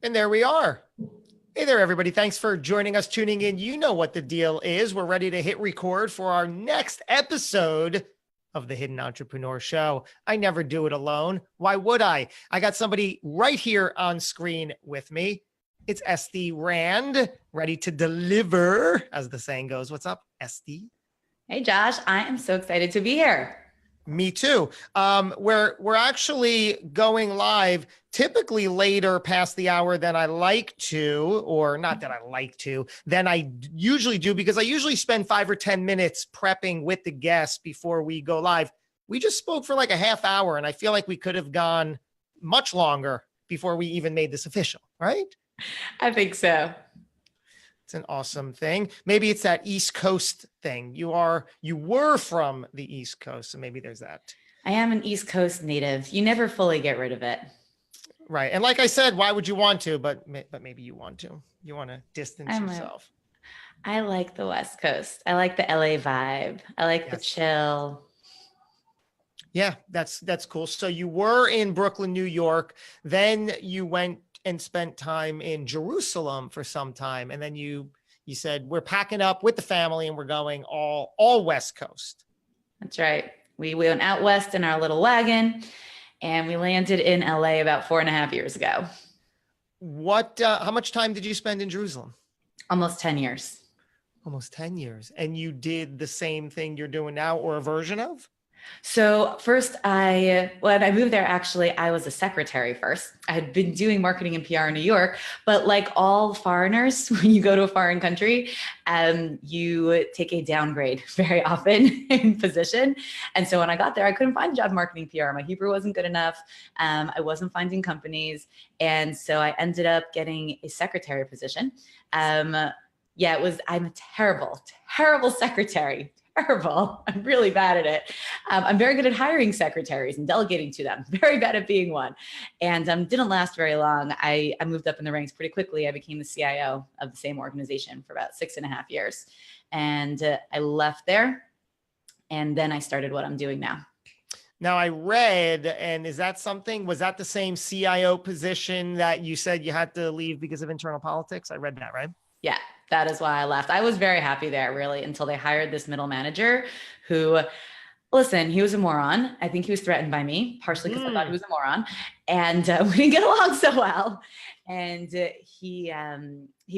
And there we are. Hey there, everybody. Thanks for joining us, tuning in. You know what the deal is. We're ready to hit record for our next episode of the Hidden Entrepreneur Show. I never do it alone. Why would I? I got somebody right here on screen with me. It's Estie Rand, ready to deliver, as the saying goes. What's up, Estie? Hey, Josh. I am so excited to be here. Me too. We're actually going live typically later past the hour than I like to, or not that I like to, than I usually do, because I usually spend 5 or 10 minutes prepping with the guests before we go live. We just spoke for like a half hour, and I feel like we could have gone much longer before we even made this official, right? I think so. It's an awesome thing. Maybe it's that East Coast thing. You were from the East Coast, so maybe there's that. I am an East Coast native. You never fully get rid of it. Right. And like I said, why would you want to? But maybe you want to. You want to distance yourself. I like the West Coast. I like the LA vibe. I like the chill. Yeah, that's cool. So you were in Brooklyn, New York. Then you went and spent time in Jerusalem for some time. And then you said, we're packing up with the family and we're going all West Coast. That's right. We went out West in our little wagon and we landed in LA about 4.5 years ago. How much time did you spend in Jerusalem? Almost 10 years. Almost 10 years. And you did the same thing you're doing now, or a version of? So first, when I moved there, actually, I was a secretary first. I had been doing marketing and PR in New York, but like all foreigners, when you go to a foreign country, you take a downgrade very often in position. And so when I got there, I couldn't find a job marketing PR. My Hebrew wasn't good enough. I wasn't finding companies. And so I ended up getting a secretary position. I'm a terrible secretary. Terrible. I'm really bad at it. I'm very good at hiring secretaries and delegating to them. Very bad at being one. And didn't last very long. I moved up in the ranks pretty quickly. I became the CIO of the same organization for about 6.5 years. And I left there. And then I started what I'm doing now. Now I read, and was that the same CIO position that you said you had to leave because of internal politics? I read that, right? Yeah. That is why I left. I was very happy there, really, until they hired this middle manager who, listen, he was a moron. I think he was threatened by me, partially because I thought he was a moron. And we didn't get along so well. And he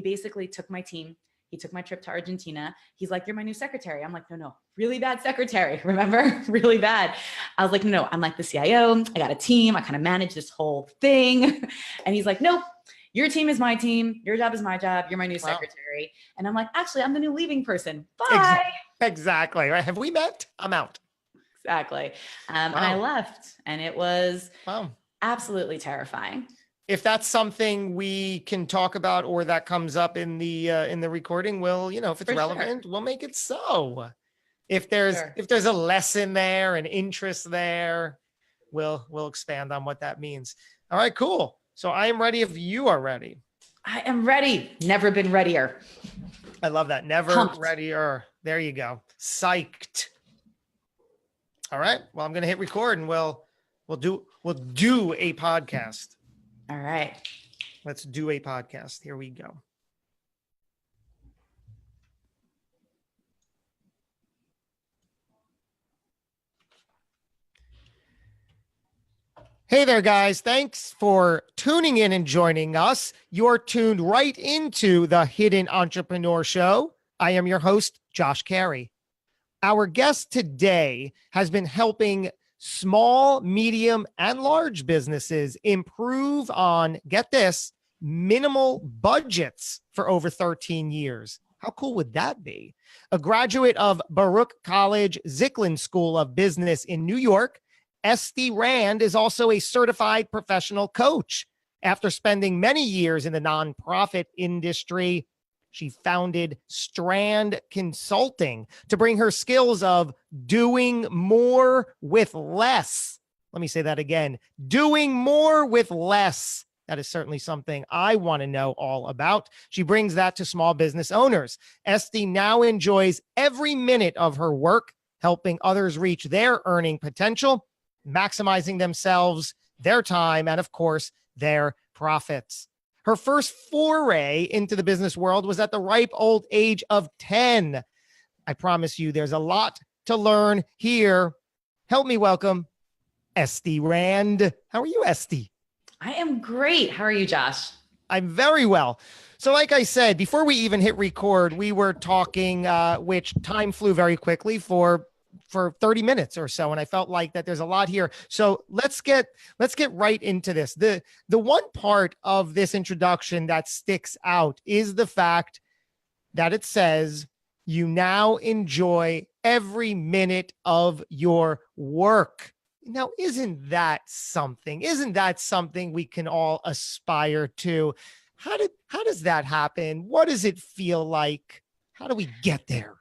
basically took my team. He took my trip to Argentina. He's like, you're my new secretary. I'm like, no, really bad secretary. Remember? Really bad. I was like, no, I'm like the CIO. I got a team. I kind of manage this whole thing. And he's like, nope. Your team is my team. Your job is my job. You're my new secretary. And I'm like, actually, I'm the new leaving person. Bye. Exactly. Right. Have we met? I'm out. Exactly. And I left, and it was absolutely terrifying. If that's something we can talk about, or that comes up in the recording, we'll, if it's relevant, we'll make it so. If there's a lesson there, an interest there, we'll expand on what that means. All right, cool. So I am ready if you are ready. I am ready. Never been readier. I love that. Never readier. There you go. Psyched. All right. Well, I'm going to hit record and we'll do a podcast. All right. Let's do a podcast. Here we go. Hey there, guys. Thanks for tuning in and joining us. You're tuned right into the Hidden Entrepreneur Show. I am your host, Josh Cary. Our guest today has been helping small, medium, and large businesses improve on, get this, minimal budgets for over 13 years. How cool would that be? A graduate of Baruch College Zicklin School of Business in New York, Estie Rand is also a certified professional coach. After spending many years in the nonprofit industry, she founded Strand Consulting to bring her skills of doing more with less. Let me say that again. Doing more with less. That is certainly something I want to know all about. She brings that to small business owners. Estie now enjoys every minute of her work, helping others reach their earning potential, maximizing themselves, their time, and of course, their profits. Her first foray into the business world was at the ripe old age of 10. I promise you, there's a lot to learn here. Help me welcome Estie Rand. How are you, Estie? I am great. How are you, Josh? I'm very well. So like I said, before we even hit record, we were talking, which time flew very quickly for 30 minutes or so. And I felt like that there's a lot here. So let's get right into this. The one part of this introduction that sticks out is the fact that it says you now enjoy every minute of your work. Now, isn't that something? Isn't that something we can all aspire to? How does that happen? What does it feel like? How do we get there?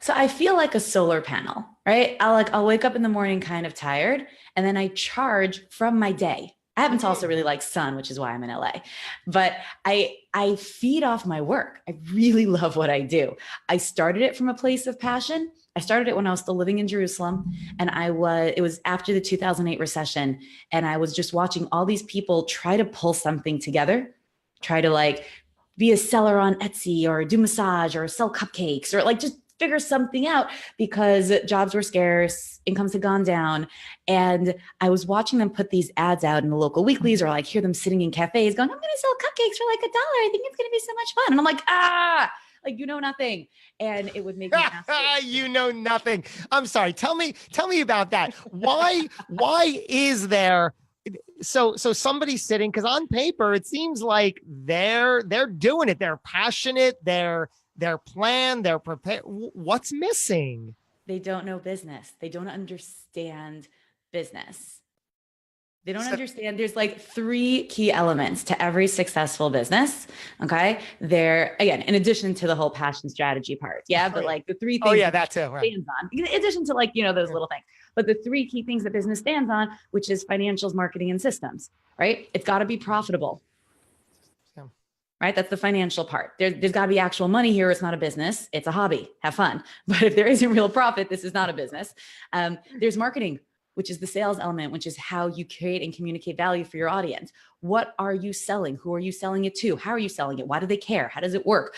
So I feel like a solar panel, right? I'll wake up in the morning kind of tired, and then I charge from my day. I happen to also really like sun, which is why I'm in LA, but I feed off my work. I really love what I do. I started it from a place of passion. I started it when I was still living in Jerusalem, and it was after the 2008 recession, and I was just watching all these people try to pull something together, try to like be a seller on Etsy or do massage or sell cupcakes or like just figure something out because jobs were scarce, incomes had gone down. And I was watching them put these ads out in the local weeklies or like hear them sitting in cafes going, I'm going to sell cupcakes for like $1. I think it's going to be so much fun. And I'm like, like, you know, nothing. And it would make me you know nothing. I'm sorry. Tell me about that. Why is there so somebody sitting, because on paper it seems like they're doing it, they're passionate, they're planned, they're prepared. What's missing? They don't know business. They don't understand business. They don't understand. There's like 3 key elements to every successful business. Okay. They're, again, in addition to the whole passion strategy part. Yeah. But like the 3 things. Oh yeah, that too. Right. Stands on, in addition to like, you know, those little things, but the 3 key things that business stands on, which is financials, marketing, and systems, right? It's got to be profitable. Right? That's the financial part. There's got to be actual money here. It's not a business. It's a hobby. Have fun. But if there isn't real profit, this is not a business. There's marketing, which is the sales element, which is how you create and communicate value for your audience. What are you selling? Who are you selling it to? How are you selling it? Why do they care? How does it work?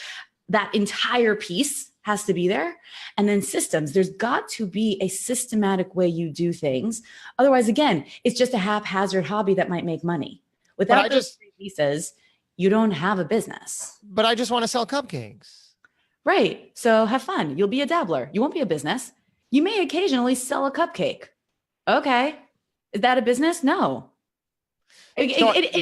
That entire piece has to be there. And then systems, there's got to be a systematic way you do things. Otherwise, again, it's just a haphazard hobby that might make money. Without those 3 pieces, you don't have a business. But I just want to sell cupcakes. Right. So have fun. You'll be a dabbler. You won't be a business. You may occasionally sell a cupcake. Okay. Is that a business? No. It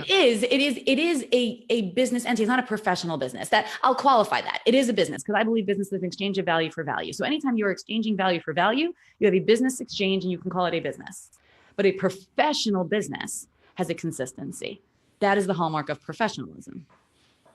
is a business entity. It's not a professional business. That I'll qualify that. It is a business because I believe business is an exchange of value for value. So anytime you're exchanging value for value, you have a business exchange and you can call it a business. But a professional business has a consistency. That is the hallmark of professionalism.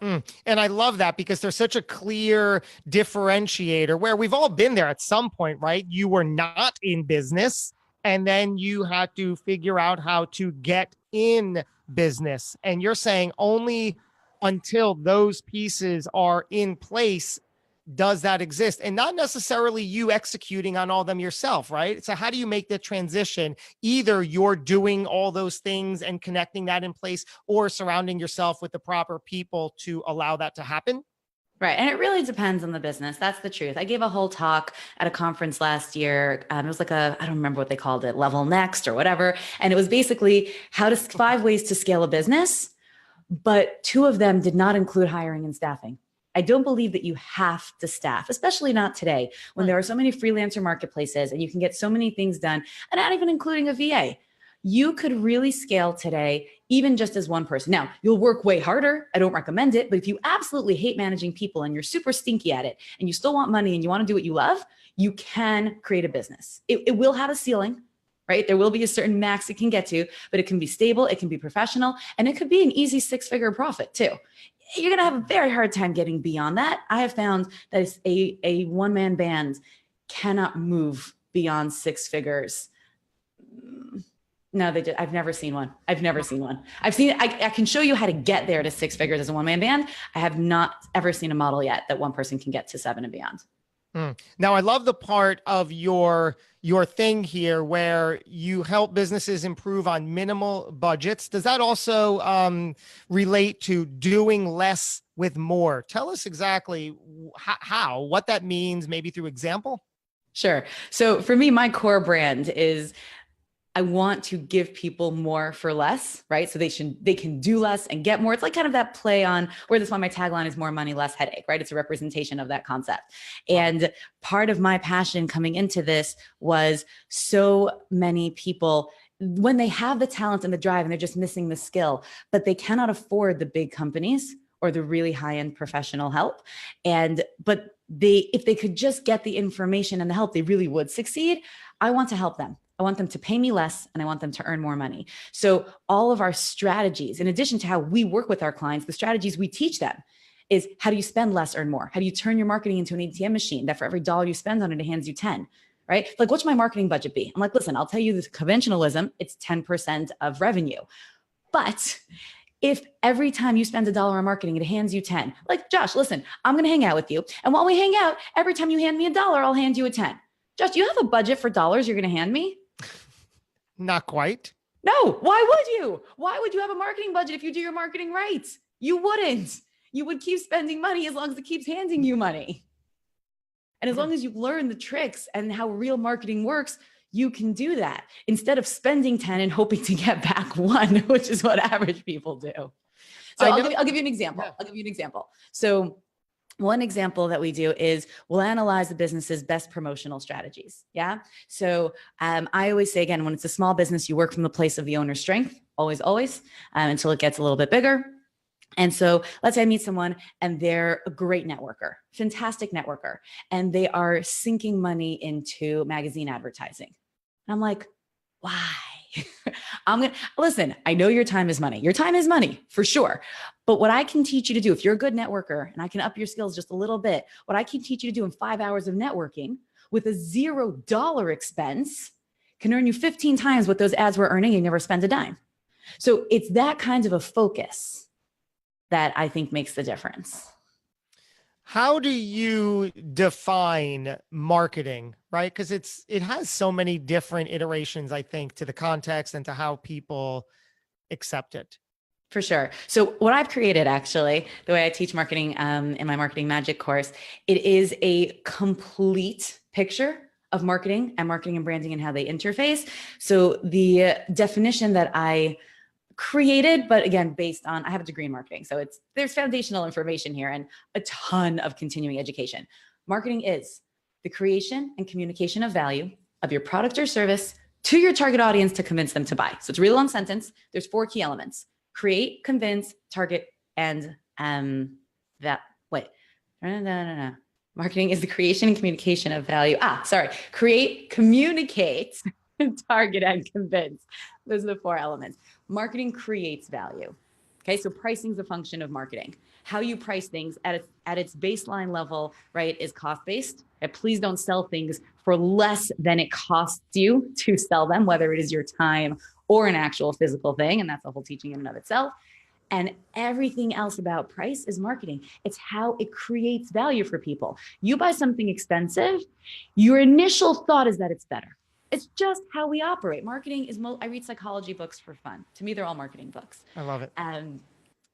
And I love that because there's such a clear differentiator where we've all been there at some point, right? You were not in business and then you had to figure out how to get in business. And you're saying only until those pieces are in place does that exist, and not necessarily you executing on all of them yourself, right? So how do you make the transition? Either you're doing all those things and connecting that in place or surrounding yourself with the proper people to allow that to happen. Right. And it really depends on the business. That's the truth. I gave a whole talk at a conference last year. It was like I don't remember what they called it, Level Next or whatever. And it was basically 5 ways to scale a business, but 2 of them did not include hiring and staffing. I don't believe that you have to staff, especially not today when there are so many freelancer marketplaces and you can get so many things done, and not even including a VA. You could really scale today, even just as one person. Now, you'll work way harder. I don't recommend it, but if you absolutely hate managing people and you're super stinky at it and you still want money and you want to do what you love, you can create a business. It will have a ceiling, right? There will be a certain max it can get to, but it can be stable, it can be professional, and it could be an easy 6-figure profit too. You're going to have a very hard time getting beyond that. I have found that a one-man band cannot move beyond 6 figures. No, they did. I've never seen one. I can show you how to get there to 6 figures as a one-man band. I have not ever seen a model yet that one person can get to 7 and beyond. Now, I love the part of your thing here where you help businesses improve on minimal budgets. Does that also relate to doing less with more? Tell us exactly how, what that means, maybe through example. Sure. So for me, my core brand is I want to give people more for less, right? So they can do less and get more. It's like kind of that play on where this one, my tagline is more money, less headache, right? It's a representation of that concept. And part of my passion coming into this was so many people, when they have the talent and the drive and they're just missing the skill, but they cannot afford the big companies or the really high-end professional help. But if they could just get the information and the help, they really would succeed. I want to help them. I want them to pay me less and I want them to earn more money. So all of our strategies, in addition to how we work with our clients, the strategies we teach them is how do you spend less, earn more? How do you turn your marketing into an ATM machine that for every dollar you spend on it, it hands you 10, right? Like, what's my marketing budget be? I'm like, listen, I'll tell you this conventionalism, it's 10% of revenue. But if every time you spend $1 on marketing, it hands you 10, like, Josh, listen, I'm going to hang out with you. And while we hang out, every time you hand me $1, I'll hand you a 10. Josh, do you have a budget for dollars you're going to hand me? Not quite. No. Why would you? Why would you have a marketing budget if you do your marketing right? You wouldn't. You would keep spending money as long as it keeps handing you money. And as long as you learn the tricks and how real marketing works, you can do that instead of spending 10 and hoping to get back 1, which is what average people do. So I'll give you an example. Yeah. I'll give you an example. So one example that we do is we'll analyze the business's best promotional strategies. Yeah. So I always say, again, when it's a small business, you work from the place of the owner's strength, always, until it gets a little bit bigger. And so let's say I meet someone and they're a great networker, fantastic networker, and they are sinking money into magazine advertising. And I'm like, why? Listen, I know your time is money. Your time is money for sure. But what I can teach you to do, if you're a good networker and I can up your skills just a little bit, what I can teach you to do in 5 hours of networking with a $0 expense can earn you 15 times what those ads were earning and you never spend a dime. So it's that kind of a focus that I think makes the difference. How do you define marketing, right? Because it has so many different iterations, I think, to the context and to how people accept it. For sure. So what I've created, actually, the way I teach marketing in my Marketing Magic course, it is a complete picture of marketing and branding and how they interface. So the definition that I created, but again, based on, I have a degree in marketing. So there's foundational information here and a ton of continuing education. Marketing is the creation and communication of value of your product or service to your target audience to convince them to buy. So it's a really long sentence. There's 4 key elements: create, convince, target, and Marketing is the creation and communication of value. Create, communicate, target, and convince. Those are the 4 elements. Marketing creates value. Okay, so pricing is a function of marketing. How you price things at its baseline level, right, is cost-based. And please don't sell things for less than it costs you to sell them, whether it is your time or an actual physical thing. And that's the whole teaching in and of itself. And everything else about price is marketing. It's how it creates value for people. You buy something expensive, your initial thought is that it's better. It's just how we operate. Marketing is, I read psychology books for fun. To me, they're all marketing books. I love it.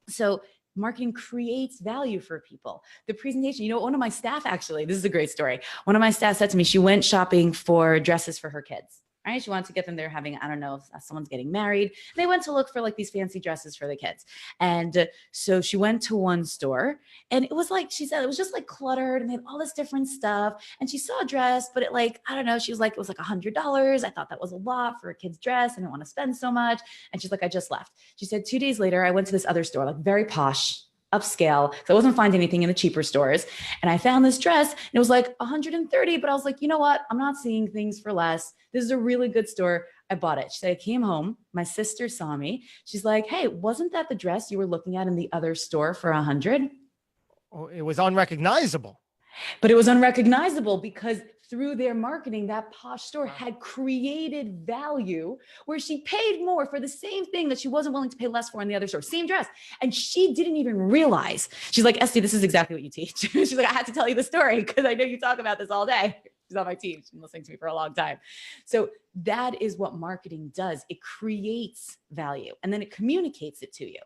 So marketing creates value for people. The presentation, one of my staff, actually, this is a great story. One of my staff said to me, she went shopping for dresses for her kids. Right? She wanted to get them. They're having, I don't know, if someone's getting married. They went to look for like these fancy dresses for the kids. And so she went to one store and it was like, she said, it was just like cluttered and they had all this different stuff. And she saw a dress, but she was like, it was like $100. I thought that was a lot for a kid's dress. I didn't want to spend so much. And she's like, I just left. She said, 2 days later, I went to this other store, like very posh, upscale. So I wasn't finding anything in the cheaper stores. And I found this dress and it was like 130, but I was like, you know what? I'm not seeing things for less. This is a really good store. I bought it. She said, I came home. My sister saw me. She's like, hey, wasn't that the dress you were looking at in the other store for 100? Oh, it was unrecognizable. But it was unrecognizable because through their marketing, that posh store had created value where she paid more for the same thing that she wasn't willing to pay less for in the other store, same dress. And she didn't even realize. She's like, Estie, this is exactly what you teach. She's like, I had to tell you the story because I know you talk about this all day. She's on my team. She's been listening to me for a long time. So that is what marketing does. It creates value and then it communicates it to you.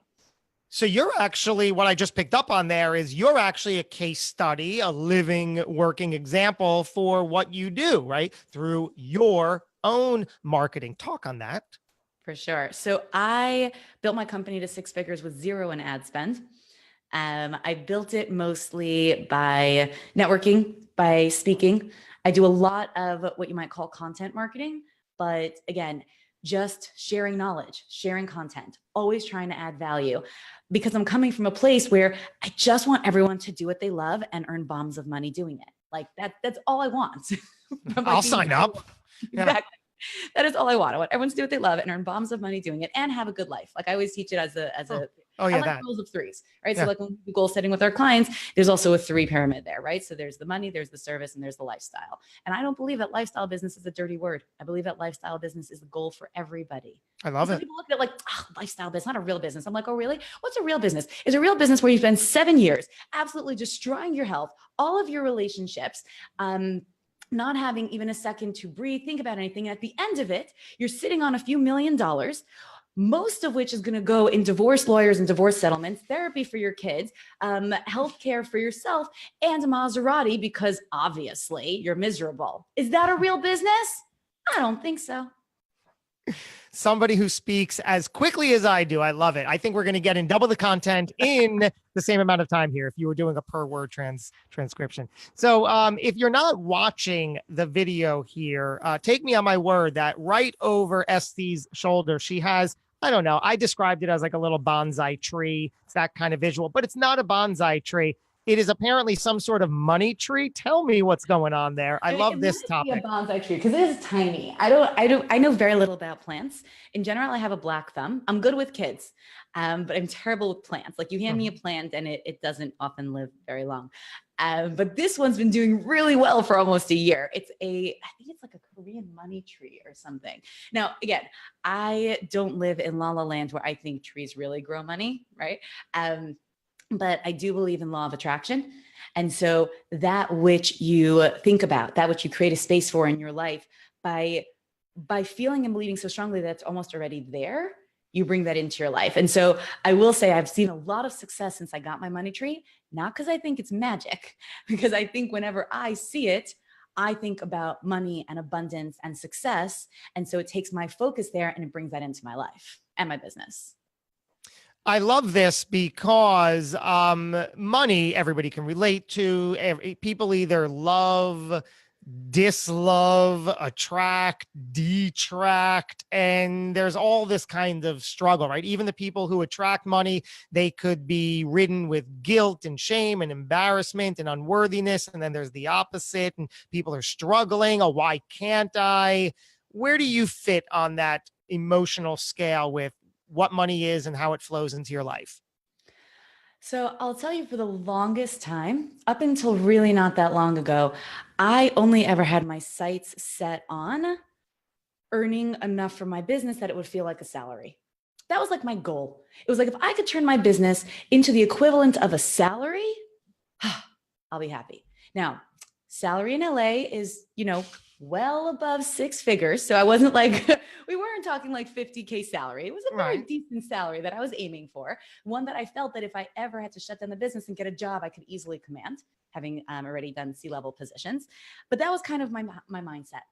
So you're actually, what I just picked up on there is you're actually a case study, a living, working example for what you do, right? Through your own marketing. Talk on that. For sure. So I built my company to 6 figures with 0 in ad spend. I built it mostly by networking, by speaking. I do a lot of what you might call content marketing, but again, just sharing knowledge, sharing content, always trying to add value because I'm coming from a place where I just want everyone to do what they love and earn bombs of money doing it. Like that's all I want. I'll sign up. Exactly. That is all I want. I want everyone to do what they love and earn bombs of money doing it and have a good life. Like I always teach it as a Oh yeah, I like rules of 3s, right? Yeah. So like when we do goal setting with our clients, there's also a 3 pyramid there, right? So there's the money, there's the service, and there's the lifestyle. And I don't believe that lifestyle business is a dirty word. I believe that lifestyle business is the goal for everybody. I love it. People look at it like, lifestyle business, not a real business. I'm like, oh, really? What's a real business? It's a real business where you spend 7 years absolutely destroying your health, all of your relationships, not having even a second to breathe, think about anything. And at the end of it, you're sitting on a few $1 million, most of which is going to go in divorce lawyers and divorce settlements, therapy for your kids, healthcare for yourself, and a Maserati because obviously you're miserable. Is that a real business? I don't think so. Somebody who speaks as quickly as I do. I love it. I think we're going to get in double the content in the same amount of time here if you were doing a per word transcription. So if you're not watching the video here, take me on my word that right over Estie's shoulder, she has, I don't know, I described it as like a little bonsai tree. It's that kind of visual, but it's not a bonsai tree. It is apparently some sort of money tree. Tell me what's going on there. I love this topic. A bonsai tree because it is tiny. I know very little about plants. In general, I have a black thumb. I'm good with kids, but I'm terrible with plants. Like you hand me a plant and it doesn't often live very long. But this one's been doing really well for almost a year. I think it's like a Korean money tree or something. Now, again, I don't live in La La Land where I think trees really grow money, right? But I do believe in law of attraction. And so that which you think about, that which you create a space for in your life, by feeling and believing so strongly that it's almost already there, you bring that into your life. And so I will say I've seen a lot of success since I got my money tree, not because I think it's magic, because I think whenever I see it, I think about money and abundance and success. And so it takes my focus there and it brings that into my life and my business. I love this because money, everybody can relate to. People either love, dislove, attract, detract, and there's all this kind of struggle, right? Even the people who attract money, they could be ridden with guilt and shame and embarrassment and unworthiness. And then there's the opposite, and people are struggling. Oh, why can't I? Where do you fit on that emotional scale with what money is and how it flows into your life? So I'll tell you, for the longest time, up until really not that long ago, I only ever had my sights set on earning enough for my business that it would feel like a salary. That was like my goal. It was like, if I could turn my business into the equivalent of a salary, I'll be happy. Now, salary in LA is, well above 6 figures. So I wasn't like, we weren't talking like 50K salary. It was a very decent salary that I was aiming for. One that I felt that if I ever had to shut down the business and get a job, I could easily command, having already done C-level positions. But that was kind of my mindset.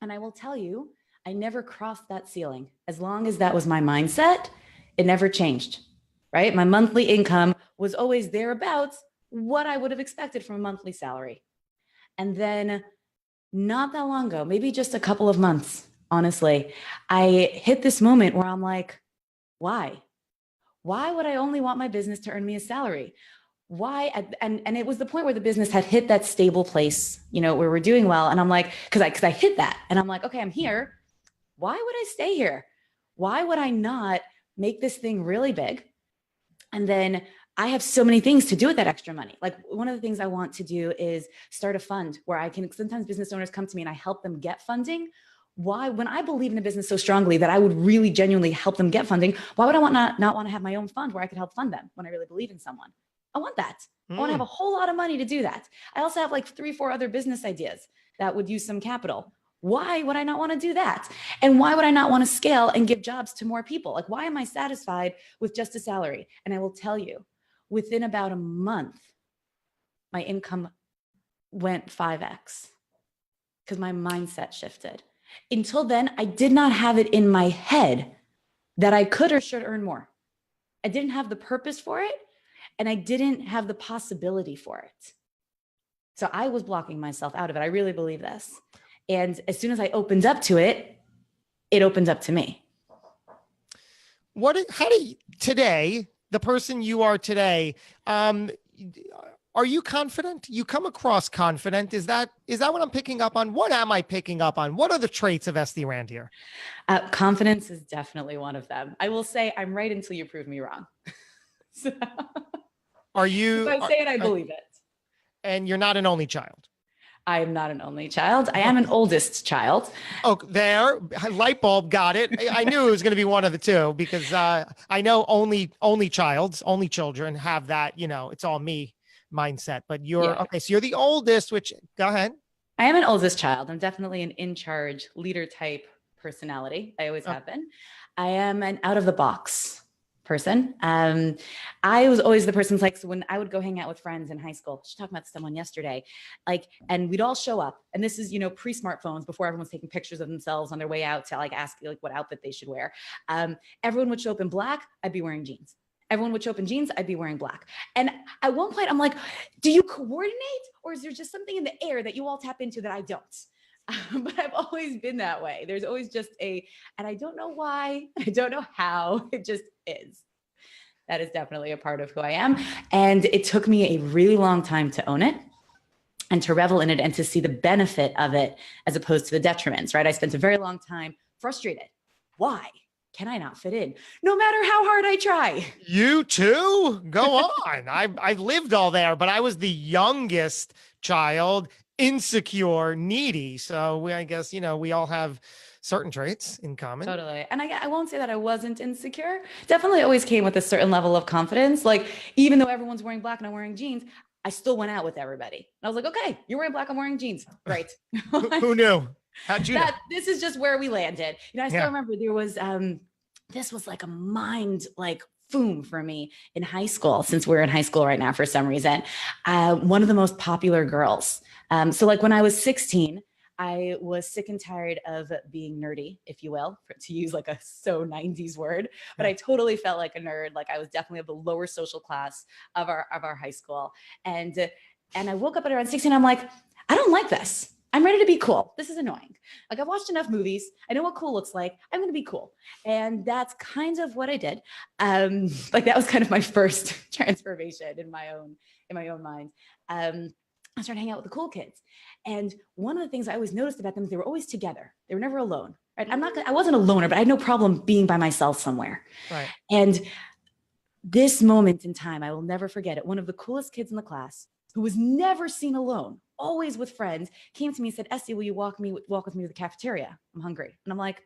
And I will tell you, I never crossed that ceiling. As long as that was my mindset, it never changed, right? My monthly income was always thereabouts what I would have expected from a monthly salary. And then not that long ago, maybe just a couple of months, honestly, I hit this moment where I'm like, why? Why would I only want my business to earn me a salary? Why? And it was the point where the business had hit that stable place, where we're doing well. And I'm like, because I hit that. And I'm like, okay, I'm here. Why would I stay here? Why would I not make this thing really big? And then I have so many things to do with that extra money. Like one of the things I want to do is start a fund where I can, sometimes business owners come to me and I help them get funding. Why, when I believe in a business so strongly that I would really genuinely help them get funding, why would I not want to have my own fund where I could help fund them when I really believe in someone? I want that. I want to have a whole lot of money to do that. I also have like 3-4 other business ideas that would use some capital. Why would I not want to do that? And why would I not want to scale and give jobs to more people? Like, why am I satisfied with just a salary? And I will tell you, within about a month, my income went 5x because my mindset shifted. Until then, I did not have it in my head that I could or should earn more. I didn't have the purpose for it, and I didn't have the possibility for it. So I was blocking myself out of it. I really believe this. And as soon as I opened up to it, it opened up to me. How do you, today, the person you are today, are you confident? You come across confident. Is that what I'm picking up on? What am I picking up on? What are the traits of Estie Rand here? Confidence is definitely one of them. I will say I'm right until you prove me wrong. So, are you? If I say it, I believe it. And you're not an only child. I am not an only child. I am an oldest child. Oh, there, light bulb, got it. I knew it was going to be one of the two because I know only children have that, it's all me mindset. But okay. So you're the oldest, which go ahead. I am an oldest child. I'm definitely an in-charge leader type personality. I always have been. I am an out of the box person. I was always the person like, so when I would go hang out with friends in high school, just talking about someone yesterday, and we'd all show up, and this is, pre-smartphones, before everyone's taking pictures of themselves on their way out to ask what outfit they should wear. Everyone would show up in black. I'd be wearing jeans. Everyone would show up in jeans. I'd be wearing black. And at one point I'm like, do you coordinate, or is there just something in the air that you all tap into that I don't? But I've always been that way. There's always just and I don't know why, I don't know how, it just is. That is definitely a part of who I am. And it took me a really long time to own it and to revel in it and to see the benefit of it as opposed to the detriments, right? I spent a very long time frustrated. Why can I not fit in? No matter how hard I try. You too? Go on. I've lived all there, but I was the youngest child, insecure, needy. So I guess, we all have certain traits in common. Totally. And I won't say that I wasn't insecure. Definitely always came with a certain level of confidence. Like, even though everyone's wearing black and I'm wearing jeans, I still went out with everybody. And I was like, okay, you're wearing black, I'm wearing jeans. Great. Who knew? How'd you know? This is just where we landed. I still remember there was, this was like a mind boom for me in high school, since we're in high school right now for some reason. One of the most popular girls. So when I was 16, I was sick and tired of being nerdy, if you will, to use a so 90s word, but I totally felt like a nerd. Like I was definitely of the lower social class of our high school. And I woke up at around 16. I'm like, I don't like this. I'm ready to be cool. This is annoying. I've watched enough movies. I know what cool looks like. I'm going to be cool. And that's kind of what I did. That was kind of my first transformation in my own mind. I started hanging out with the cool kids. And one of the things I always noticed about them is they were always together. They were never alone, right? I wasn't a loner, but I had no problem being by myself somewhere. Right. And this moment in time, I will never forget it. One of the coolest kids in the class, who was never seen alone, always with friends, came to me and said, Estie, will you walk with me to the cafeteria? I'm hungry. And I'm like,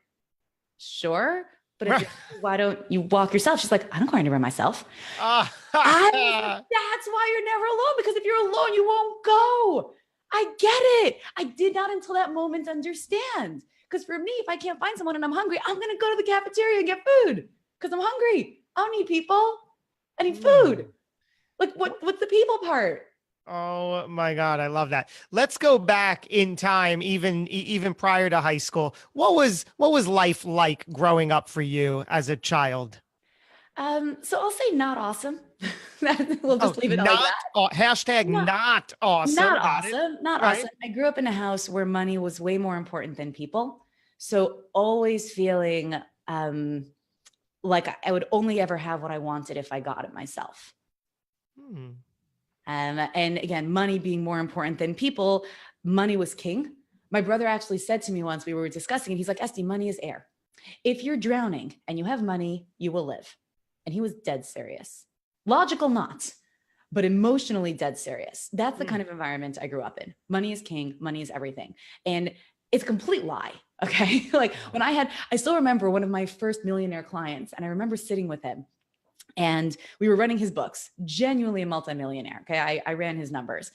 sure. But why don't you walk yourself? She's like, I don't go anywhere myself. That's why you're never alone, because if you're alone, you won't go. I get it. I did not until that moment understand. Because for me, if I can't find someone and I'm hungry, I'm going to go to the cafeteria and get food because I'm hungry. I don't need people. I need food. What's the people part? Oh my God. I love that. Let's go back in time, even prior to high school. What was life like growing up for you as a child? So I'll say not awesome. We'll just leave it like that. Hashtag not awesome. Not awesome. Not awesome. I grew up in a house where money was way more important than people. So always feeling like I would only ever have what I wanted if I got it myself. And again, money being more important than people, money was king. My brother actually said to me once, we were discussing it, he's like, Estie, money is air. If you're drowning and you have money, you will live. And he was dead serious. Logical, not, but emotionally dead serious. That's the kind of environment I grew up in. Money is king, money is everything. And it's a complete lie. Okay. Like when I still remember one of my first millionaire clients, and I remember sitting with him and we were running his books, genuinely a multimillionaire. Okay. I ran his numbers.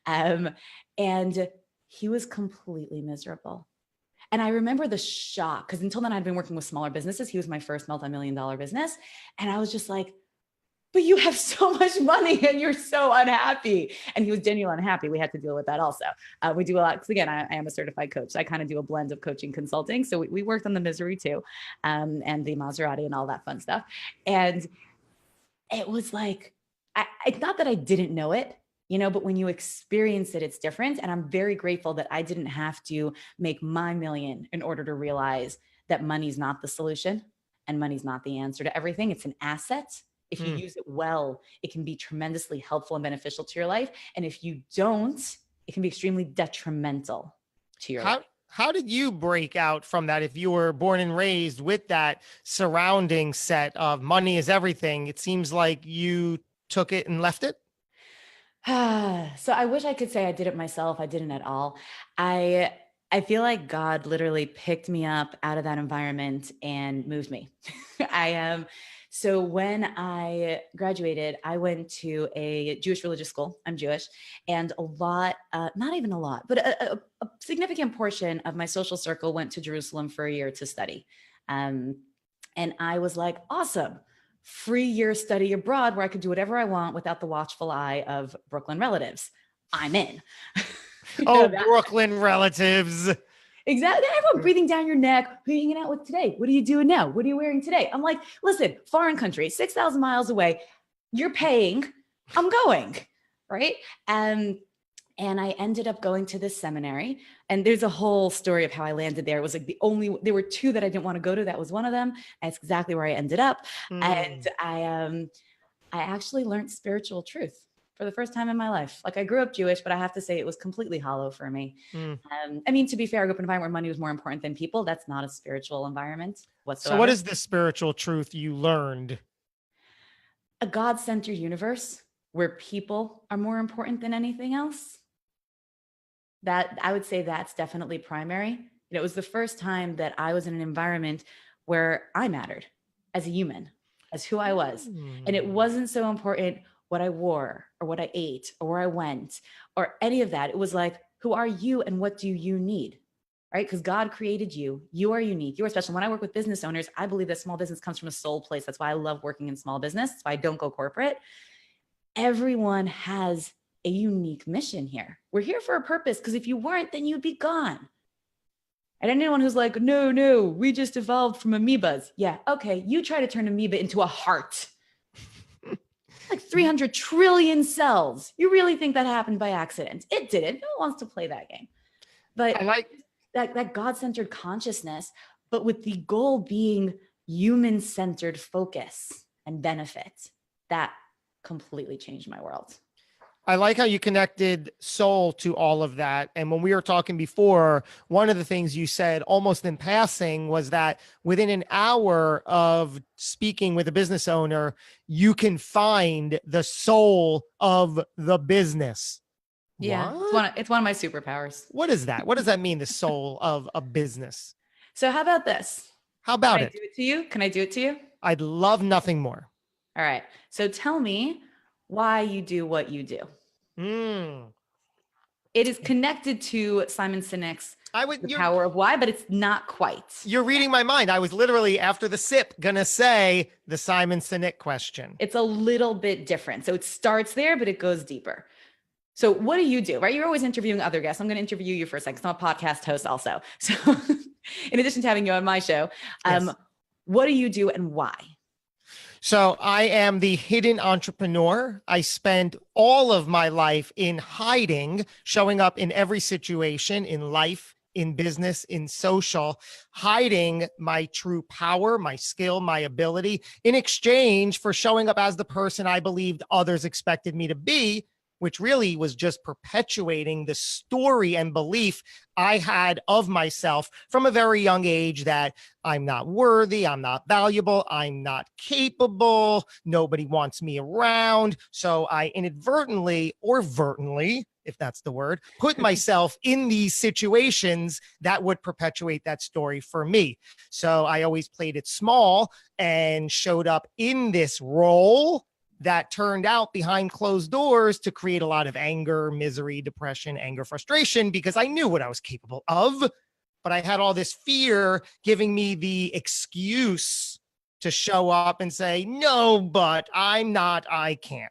And he was completely miserable. And I remember the shock, because until then I'd been working with smaller businesses. He was my first multi-million-dollar business. And I was just like, but you have so much money and you're so unhappy. And he was genuinely unhappy. We had to deal with that also. We do a lot, because again, I am a certified coach. So I kind of do a blend of coaching consulting. So we worked on the misery too, and the Maserati and all that fun stuff. And it was like, it's not that I didn't know it, but when you experience it, it's different. And I'm very grateful that I didn't have to make my million in order to realize that money's not the solution and money's not the answer to everything. It's an asset. If you use it well, it can be tremendously helpful and beneficial to your life. And if you don't, it can be extremely detrimental to your life. How did you break out from that? If you were born and raised with that surrounding set of money is everything, it seems like you took it and left it. So I wish I could say I did it myself. I didn't at all. I feel like God literally picked me up out of that environment and moved me. So when I graduated, I went to a Jewish religious school. I'm Jewish, and a lot, not even a lot, but a significant portion of my social circle went to Jerusalem for a year to study. And I was like, awesome. Free year study abroad where I could do whatever I want without the watchful eye of Brooklyn relatives. I'm in. Brooklyn relatives. Exactly. Everyone breathing down your neck. Who are you hanging out with today? What are you doing now? What are you wearing today? I'm like, listen, foreign country, 6,000 miles away. You're paying. I'm going. Right. And I ended up going to this seminary, and there's a whole story of how I landed there. It was like there were two that I didn't want to go to. That was one of them. That's exactly where I ended up. And I actually learned spiritual truth for the first time in my life. Like I grew up Jewish, but I have to say it was completely hollow for me. To be fair, I grew up in an environment where money was more important than people. That's not a spiritual environment whatsoever. So what is the spiritual truth you learned? A God-centered universe where people are more important than anything else. That I would say that's definitely primary. It was the first time that I was in an environment where I mattered as a human, as who I was. And it wasn't so important what I wore or what I ate or where I went or any of that. It was like, who are you and what do you need? Right? Because God created you. You are unique. You are special. When I work with business owners, I believe that small business comes from a soul place. That's why I love working in small business. That's why I don't go corporate. Everyone has a unique mission here. We're here for a purpose, because if you weren't, then you'd be gone. And anyone who's like, no, we just evolved from amoebas. Yeah, okay, you try to turn amoeba into a heart. Like 300 trillion cells. You really think that happened by accident? It didn't. No one wants to play that game. But I like that God-centered consciousness, but with the goal being human-centered focus and benefit. That completely changed my world. I like how you connected soul to all of that. And when we were talking before, one of the things you said almost in passing was that within an hour of speaking with a business owner, you can find the soul of the business. Yeah, it's one of my superpowers. What is that? What does that mean, the soul of a business? So how about this? How about Can I do it to you? Can I do it to you? I'd love nothing more. All right. So tell me why you do what you do. It is connected to Simon Sinek's The Power of Why, but it's not quite. You're reading my mind. I was literally, after the sip, going to say the Simon Sinek question. It's a little bit different. So it starts there, but it goes deeper. So what do you do, right? You're always interviewing other guests. I'm going to interview you for a second. I'm a podcast host also. So in addition to having you on my show, yes. What do you do and why? So I am the hidden entrepreneur. I spent all of my life in hiding, showing up in every situation in life, in business, in social, hiding my true power, my skill, my ability in exchange for showing up as the person I believed others expected me to be, which really was just perpetuating the story and belief I had of myself from a very young age that I'm not worthy, I'm not valuable, I'm not capable, nobody wants me around. So I inadvertently or vertently, if that's the word, put myself in these situations that would perpetuate that story for me. So I always played it small and showed up in this role that turned out behind closed doors to create a lot of anger, misery, depression, anger, frustration, because I knew what I was capable of, but I had all this fear giving me the excuse to show up and say, no, but I'm not, I can't.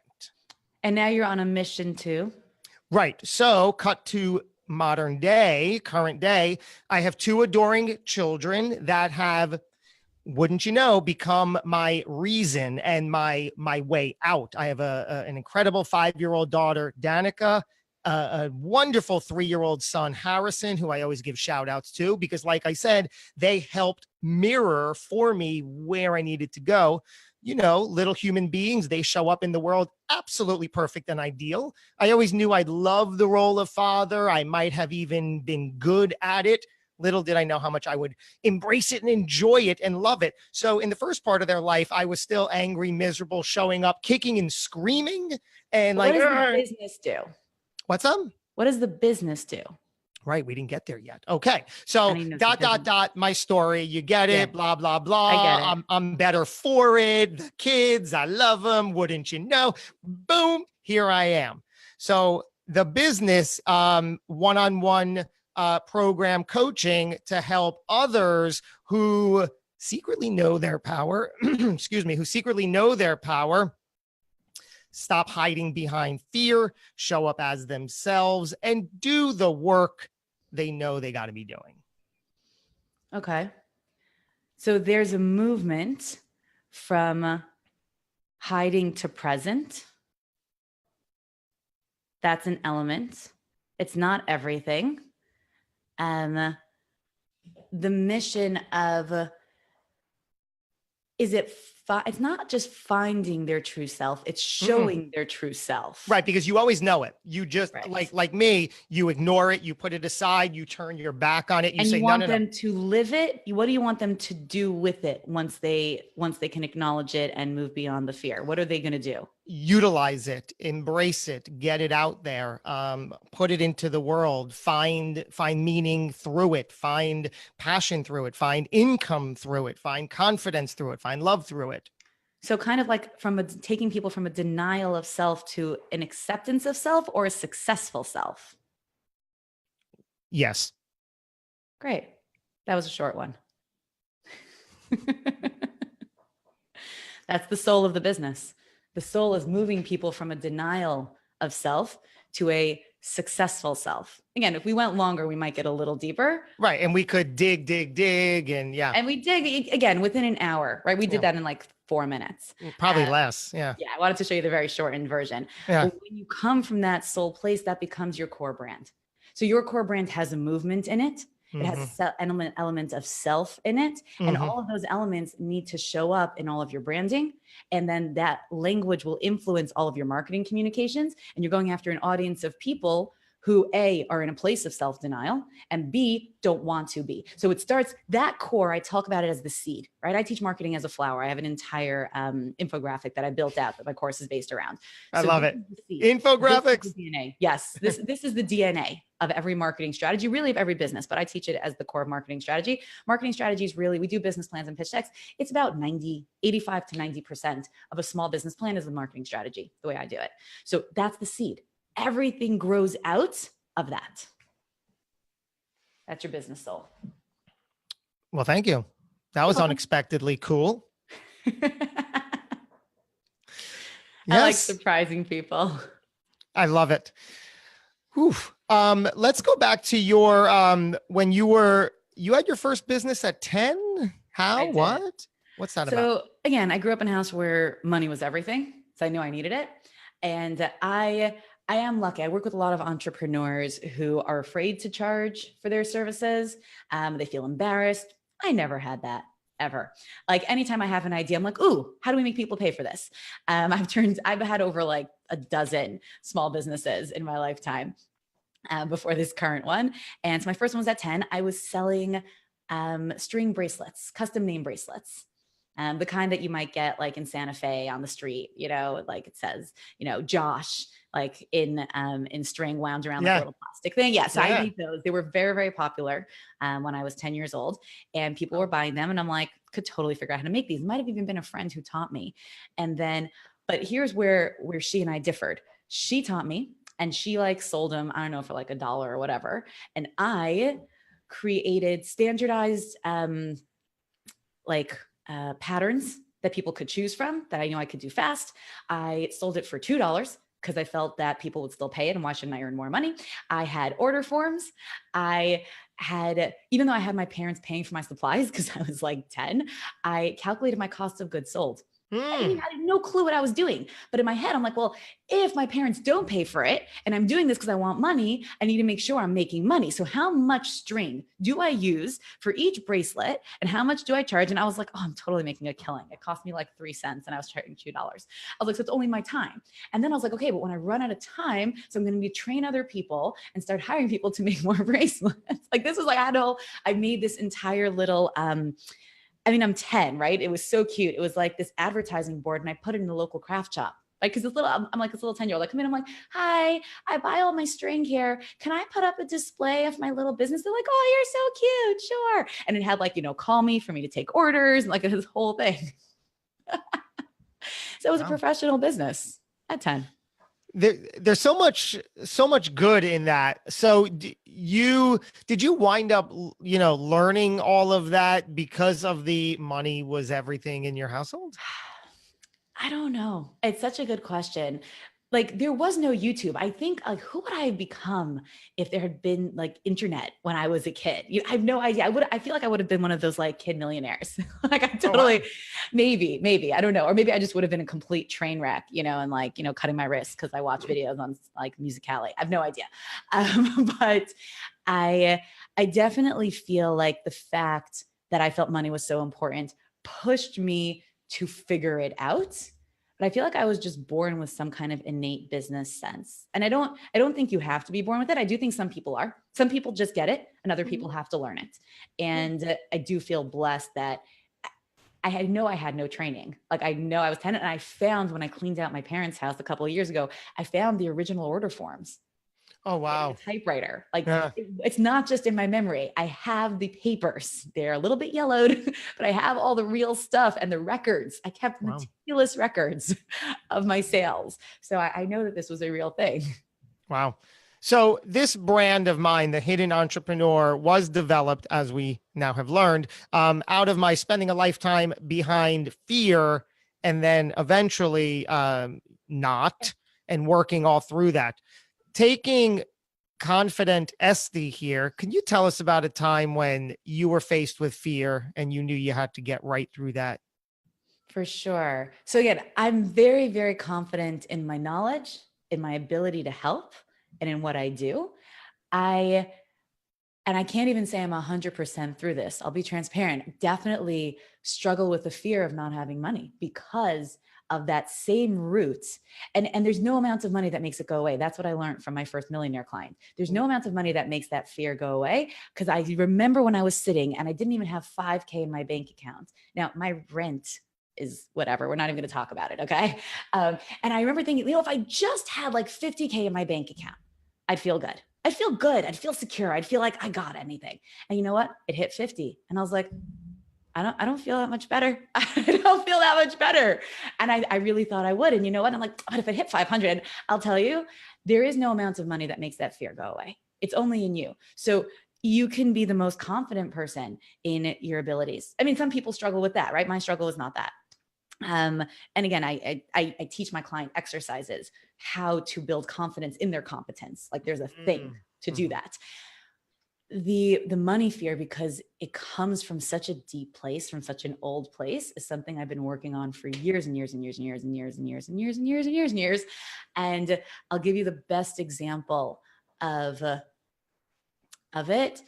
And now you're on a mission too. Right. So cut to modern day, current day, I have two adoring children that have, wouldn't you know, become my reason and my way out. I have an incredible 5-year-old daughter, Danica, a wonderful 3-year-old son, Harrison, who I always give shout outs to, because like I said, they helped mirror for me where I needed to go. You know, little human beings, they show up in the world absolutely perfect and ideal. I always knew I'd love the role of father. I might have even been good at it. Little did I know how much I would embrace it and enjoy it and love it. So in the first part of their life, I was still angry, miserable, showing up, kicking and screaming. And like, what does the business do? What's up? What does the business do? Right. We didn't get there yet. Okay. So my story, you get it, Yeah. blah, blah, blah. I get it. I'm better for it. The kids, I love them. Wouldn't you know? Boom. Here I am. So the business, one-on-one program coaching to help others who secretly know their power, excuse me, who secretly know their power, stop hiding behind fear, show up as themselves, and do the work they know they got to be doing. Okay. So there's a movement from hiding to present. That's an element. It's not everything. The mission of, it's not just finding their true self, it's showing their true self. Right, because you always know it. You just, like me, you ignore it, you put it aside, you turn your back on it, you say, you want them to live it. What do you want them to do with it once they can acknowledge it and move beyond the fear? What are they going to do? Utilize it, embrace it, get it out there, put it into the world, find meaning through it, find passion through it, find income through it, find confidence through it, find love through it. So kind of like taking people from a denial of self to an acceptance of self, or a successful self. Yes. Great. That was a short one. That's the soul of the business. The soul is moving people from a denial of self to a successful self. Again, if we went longer, we might get a little deeper. Right. And we could dig. And yeah. And we dig again within an hour, right? We did that in like 4 minutes. Probably less. Yeah. Yeah. I wanted to show you the very shortened version. Yeah. But when you come from that soul place, that becomes your core brand. So your core brand has a movement in it. It has elements of self in it. And all of those elements need to show up in all of your branding. And then that language will influence all of your marketing communications. And you're going after an audience of people who A, are in a place of self-denial, and B, don't want to be. So it starts, that core, I talk about it as the seed, right? I teach marketing as a flower. I have an entire infographic that I built out that my course is based around. I love it. Infographics. This is the DNA. Yes, this is the DNA of every marketing strategy, really of every business, but I teach it as the core of marketing strategy. Marketing strategy is really, we do business plans and pitch decks. It's about 85 to 90% of a small business plan is the marketing strategy, the way I do it. So that's the seed. Everything grows out of that. That's your business soul. Well, thank you. That was unexpectedly cool. I like surprising people. I love it. Whew. Let's go back to your, when you had your first business at 10? How, what? What's that about? So again, I grew up in a house where money was everything. So I knew I needed it. And I am lucky. I work with a lot of entrepreneurs who are afraid to charge for their services. They feel embarrassed. I never had that ever. Like anytime I have an idea, I'm like, ooh, how do we make people pay for this? I've had over like a dozen small businesses in my lifetime before this current one. And so my first one was at 10. I was selling string bracelets, custom name bracelets. The kind that you might get like in Santa Fe on the street, like it says, Josh, like in string wound around like a little plastic thing. Yeah. So I made those. They were very, very popular when I was 10 years old, and people were buying them. And I'm like, could totally figure out how to make these. Might have even been a friend who taught me. And then, but here's where she and I differed. She taught me, and she like sold them, I don't know, for like $1 or whatever. And I created standardized patterns that people could choose from that I knew I could do fast. I sold it for $2 because I felt that people would still pay it, and why shouldn't I earn more money? I had order forms. Even though I had my parents paying for my supplies because I was like 10, I calculated my cost of goods sold. I had no clue what I was doing. But in my head, I'm like, well, if my parents don't pay for it and I'm doing this because I want money, I need to make sure I'm making money. So how much string do I use for each bracelet and how much do I charge? And I was like, oh, I'm totally making a killing. It cost me like 3 cents and I was charging $2. I was like, so it's only my time. And then I was like, okay, but when I run out of time, so I'm going to be train other people and start hiring people to make more bracelets. Like this was like, I made this entire little, I'm 10, right? It was so cute. It was like this advertising board, and I put it in the local craft shop. Like, cause I'm like this little 10-year-old. I come in, I'm like, hi, I buy all my string here. Can I put up a display of my little business? They're like, oh, you're so cute. Sure. And it had like, call me for me to take orders and like this whole thing. So it was a professional business at 10. There's so much good in that. So did you wind up, learning all of that because of the money was everything in your household? I don't know. It's such a good question. Like there was no YouTube. I think like who would I have become if there had been like internet when I was a kid? I have no idea. I feel like I would have been one of those like kid millionaires. Like I totally, maybe, I don't know. Or maybe I just would have been a complete train wreck, and like, cutting my wrists because I watch videos on like Musical.ly. I have no idea. But I definitely feel like the fact that I felt money was so important pushed me to figure it out. But I feel like I was just born with some kind of innate business sense. And I don't think you have to be born with it. I do think some people are. Some people just get it and other people have to learn it. And I do feel blessed that I had no training. Like I know I was 10, and I found when I cleaned out my parents' house a couple of years ago, I found the original order forms. Oh, wow. Typewriter. Like it's not just in my memory. I have the papers. They're a little bit yellowed, but I have all the real stuff and the records. I kept meticulous records of my sales. So I know that this was a real thing. Wow. So this brand of mine, the Hidden Entrepreneur, was developed, as we now have learned, out of my spending a lifetime behind fear and then eventually not, and working all through that. Taking confident Estie here, can you tell us about a time when you were faced with fear and you knew you had to get right through that? For sure. So again, I'm very, very confident in my knowledge, in my ability to help, and in what I do. And I can't even say I'm 100% through this. I'll be transparent. Definitely struggle with the fear of not having money because of that same root. And there's no amount of money that makes it go away. That's what I learned from my first millionaire client. There's no amount of money that makes that fear go away. Because I remember when I was sitting and I didn't even have $5,000 in my bank account. Now my rent is whatever. We're not even going to talk about it. Okay. And I remember thinking, if I just had like $50,000 in my bank account, I'd feel good. I'd feel good. I'd feel secure. I'd feel like I got anything. And you know what? It hit 50. And I was like, I don't feel that much better. I don't feel that much better. And I really thought I would. And you know what? I'm like, but if it hit 500, I'll tell you, there is no amount of money that makes that fear go away. It's only in you. So you can be the most confident person in your abilities. I mean, some people struggle with that, right? My struggle is not that. And again, I teach my client exercises, how to build confidence in their competence. Like there's a thing to do that. The money fear, because it comes from such a deep place, from such an old place, is something I've been working on for years and years and years and years and years and years and years and years and years and years. And I'll give you the best example of it.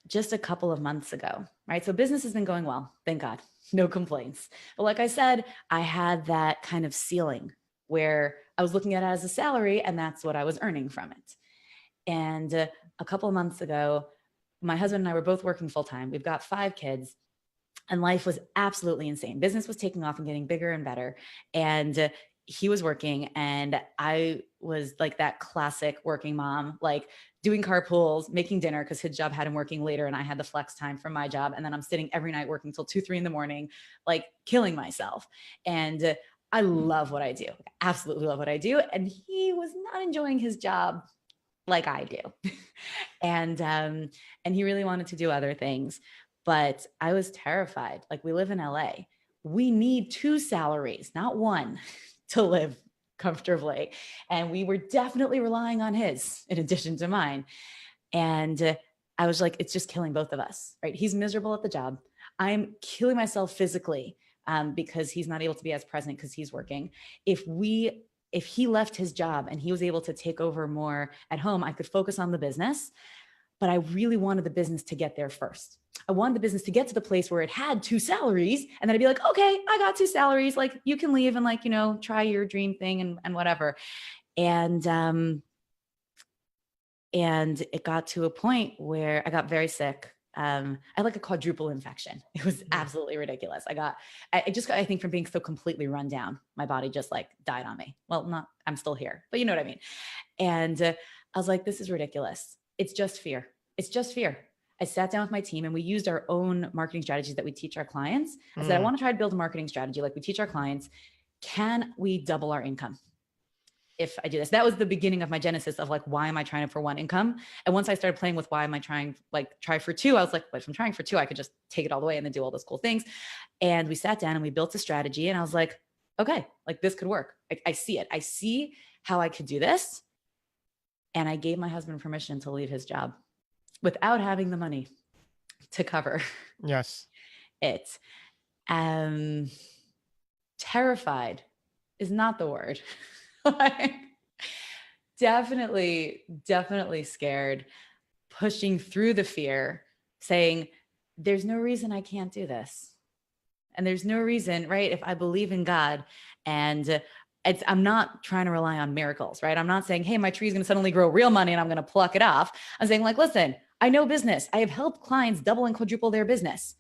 just a couple of months ago, right? So business has been going well, thank God, no complaints. But like I said, I had that kind of ceiling where I was looking at it as a salary and that's what I was earning from it. And a couple of months ago, my husband and I were both working full time. We've got 5 kids and life was absolutely insane. Business was taking off and getting bigger and better. And he was working and I was like that classic working mom, like doing carpools, making dinner because his job had him working later and I had the flex time from my job. And then I'm sitting every night working till 2, 3 in the morning, like killing myself. And I love what I do. Absolutely love what I do. And he was not enjoying his job like I do. And he really wanted to do other things, but I was terrified. Like we live in LA. We need 2 salaries, not 1 to live comfortably. And we were definitely relying on his in addition to mine. And I was like, it's just killing both of us, right? He's miserable at the job. I'm killing myself physically because he's not able to be as present because he's working. If he left his job and he was able to take over more at home, I could focus on the business, but I really wanted the business to get there first. I wanted the business to get to the place where it had 2 salaries. And then I'd be like, okay, I got 2 salaries. Like you can leave and like, try your dream thing and whatever. And it got to a point where I got very sick. I had like a quadruple infection. It was absolutely ridiculous. I think from being so completely run down, my body just like died on me. Well, I'm still here, but you know what I mean? And I was like, this is ridiculous. It's just fear. It's just fear. I sat down with my team and we used our own marketing strategies that we teach our clients. I said, I want to try to build a marketing strategy like we teach our clients. Can we double our income if I do this? That was the beginning of my genesis of like, why am I trying for 1 income? And once I started playing with why am I trying, like try for 2, I was like, but if I'm trying for 2, I could just take it all the way and then do all those cool things. And we sat down and we built a strategy and I was like, okay, like this could work. I see it. I see how I could do this. And I gave my husband permission to leave his job without having the money to cover it. Terrified is not the word. Like, definitely scared, pushing through the fear, saying, there's no reason I can't do this. And there's no reason, right? If I believe in God and I'm not trying to rely on miracles, right? I'm not saying, hey, my tree is going to suddenly grow real money and I'm going to pluck it off. I'm saying like, listen, I know business. I have helped clients double and quadruple their business.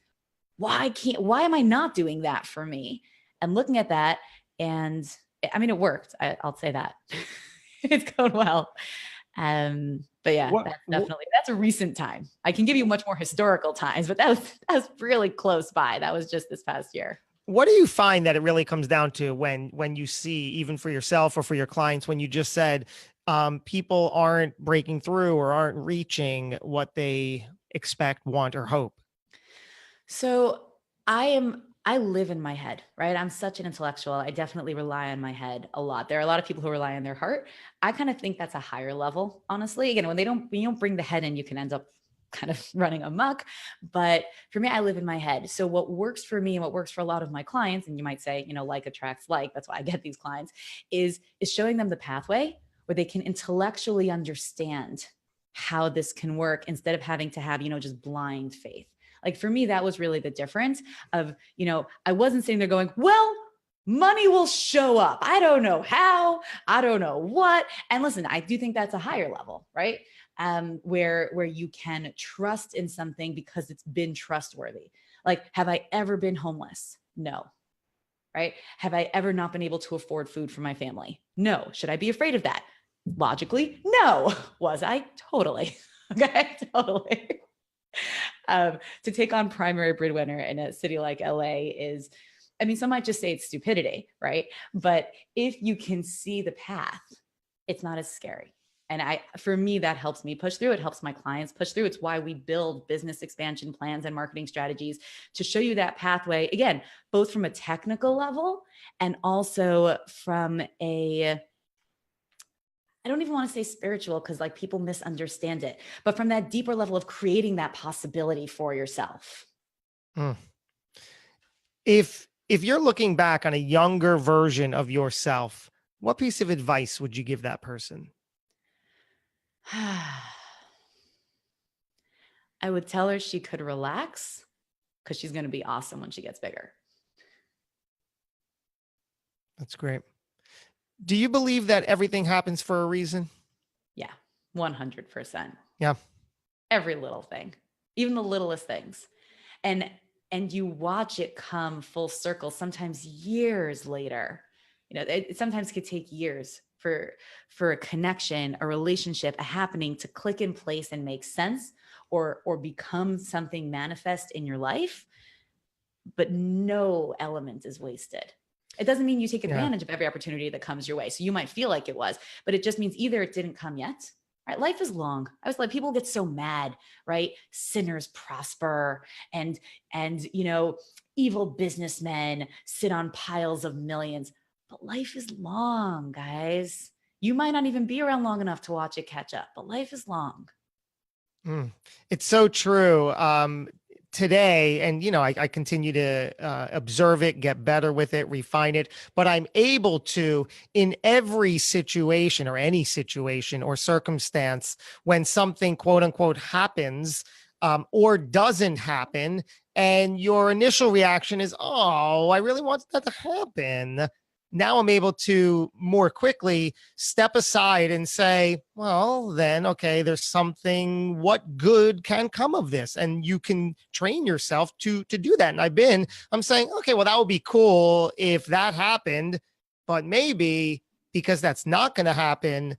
Why am I not doing that for me? And looking at that, and I mean, it worked. I'll say that. It's going well. But yeah, that's a recent time. I can give you much more historical times, but that was really close by. That was just this past year. What do you find that it really comes down to when you see, even for yourself or for your clients, when you just said people aren't breaking through or aren't reaching what they expect, want, or hope? So I live in my head, right? I'm such an intellectual. I definitely rely on my head a lot. There are a lot of people who rely on their heart. I kind of think that's a higher level, honestly. Again, when you don't bring the head in, you can end up kind of running amok. But for me, I live in my head. So what works for me and what works for a lot of my clients, and you might say, like attracts like, that's why I get these clients, is showing them the pathway where they can intellectually understand how this can work instead of having to have, just blind faith. Like for me, that was really the difference of, I wasn't sitting there going, well, money will show up. I don't know how, I don't know what. And listen, I do think that's a higher level, right? Where you can trust in something because it's been trustworthy. Like, have I ever been homeless? No. Right? Have I ever not been able to afford food for my family? No. Should I be afraid of that? Logically, no. Was I? Totally. Okay, totally. To take on primary breadwinner in a city like LA is, some might just say it's stupidity, right? But if you can see the path, it's not as scary. And for me, that helps me push through. It helps my clients push through. It's why we build business expansion plans and marketing strategies to show you that pathway, again, both from a technical level and also from I don't even want to say spiritual because like people misunderstand it, but from that deeper level of creating that possibility for yourself. If you're looking back on a younger version of yourself, what piece of advice would you give that person? I would tell her she could relax because she's going to be awesome when she gets bigger. That's great. Do you believe that everything happens for a reason? Yeah, 100%. Yeah. Every little thing, even the littlest things. And you watch it come full circle, sometimes years later. It sometimes could take years for a connection, a relationship, a happening to click in place and make sense or become something manifest in your life. But no element is wasted. It doesn't mean you take advantage of every opportunity that comes your way. So you might feel like it was, but it just means either it didn't come yet. Right? Life is long. I was like, people get so mad, right? Sinners prosper and evil businessmen sit on piles of millions. But life is long, guys. You might not even be around long enough to watch it catch up, but life is long. It's so true. Today, and I continue to observe it, get better with it, refine it, but I'm able to, in every situation or any situation or circumstance, when something quote unquote happens or doesn't happen, and your initial reaction is, oh, I really want that to happen. Now I'm able to more quickly step aside and say, well, then, okay, there's something, what good can come of this? And you can train yourself to do that. And I'm saying, okay, well, that would be cool if that happened, but maybe because that's not going to happen.